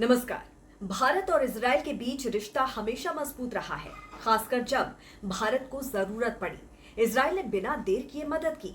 नमस्कार। भारत और इजराइल के बीच रिश्ता हमेशा मजबूत रहा है, खासकर जब भारत को जरूरत पड़ी। इजराइल ने बिना देर किए मदद की।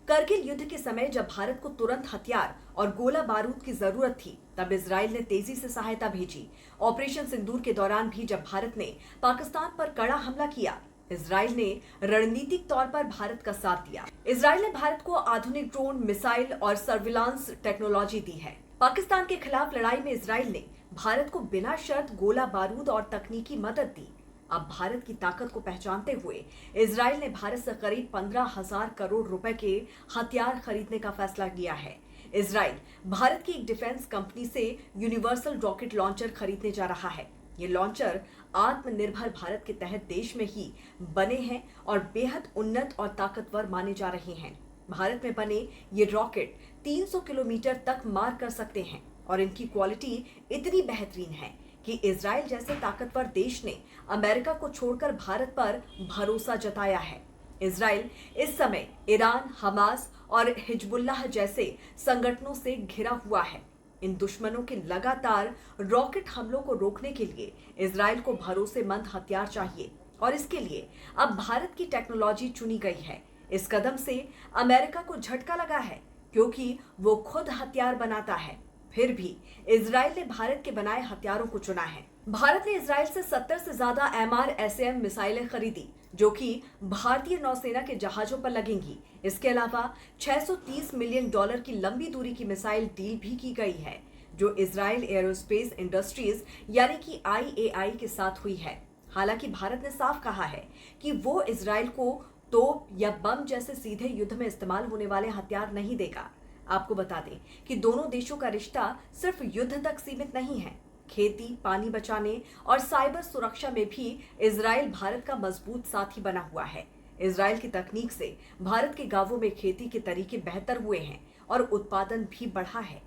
करगिल युद्ध के समय जब भारत को तुरंत हथियार और गोला बारूद की जरूरत थी, तब इजराइल ने तेजी से सहायता भेजी। ऑपरेशन सिंदूर के दौरान भी जब भारत ने पाकिस्तान पर कड़ा हमला किया, इजराइल ने रणनीतिक तौर पर भारत का साथ दिया। इजराइल ने भारत को आधुनिक ड्रोन, मिसाइल और सर्विलांस टेक्नोलॉजी दी है। पाकिस्तान के खिलाफ लड़ाई में इजराइल ने भारत को बिना शर्त गोला बारूद और तकनीकी मदद दी। अब भारत की ताकत को पहचानते हुए इजराइल ने भारत से करीब 15,000 करोड़ रुपए के हथियार खरीदने का फैसला लिया है। इजराइल भारत की एक डिफेंस कंपनी से यूनिवर्सल रॉकेट लॉन्चर खरीदने जा रहा है। ये लॉन्चर आत्मनिर्भर भारत के तहत देश में ही बने हैं और बेहद उन्नत और ताकतवर माने जा रहे हैं। भारत में बने ये रॉकेट 300 किलोमीटर तक मार कर सकते हैं और इनकी क्वालिटी इतनी बेहतरीन है कि इजराइल जैसे ताकतवर देश ने अमेरिका को छोड़कर भारत पर भरोसा जताया है। इजराइल इस समय ईरान, हमास और हिजबुल्लाह जैसे संगठनों से घिरा हुआ है। इन दुश्मनों के लगातार रॉकेट हमलों को रोकने के लिए इजराइल को भरोसेमंद हथियार चाहिए और इसके लिए अब भारत की टेक्नोलॉजी चुनी गई है। इस कदम से अमेरिका को झटका लगा है, क्योंकि वो खुद हथियार बनाता है। फिर भी इजराइल ने भारत के बनाए हथियारों को चुना है। भारत ने इजराइल से 70 से ज्यादा MRSAM मिसाइलें खरीदी, जो कि भारतीय नौसेना के जहाजों पर लगेंगी। इसके अलावा $630 मिलियन की लंबी दूरी की मिसाइल डील भी की गई है, जो इजराइल एरोस्पेस इंडस्ट्रीज यानी कि IAI के साथ हुई है। हालांकि भारत ने साफ कहा है कि वो इजराइल को तोप या बम जैसे सीधे युद्ध में इस्तेमाल होने वाले हथियार नहीं देगा। आपको बता दें कि दोनों देशों का रिश्ता सिर्फ युद्ध तक सीमित नहीं है। खेती, पानी बचाने और साइबर सुरक्षा में भी इजराइल भारत का मजबूत साथी बना हुआ है। इजराइल की तकनीक से भारत के गांवों में खेती के तरीके बेहतर हुए हैं और उत्पादन भी बढ़ा है।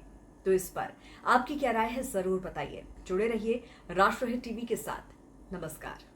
तो इस पर आपकी क्या राय है, जरूर बताइए। जुड़े रहिए राष्ट्रहित टीवी के साथ। नमस्कार।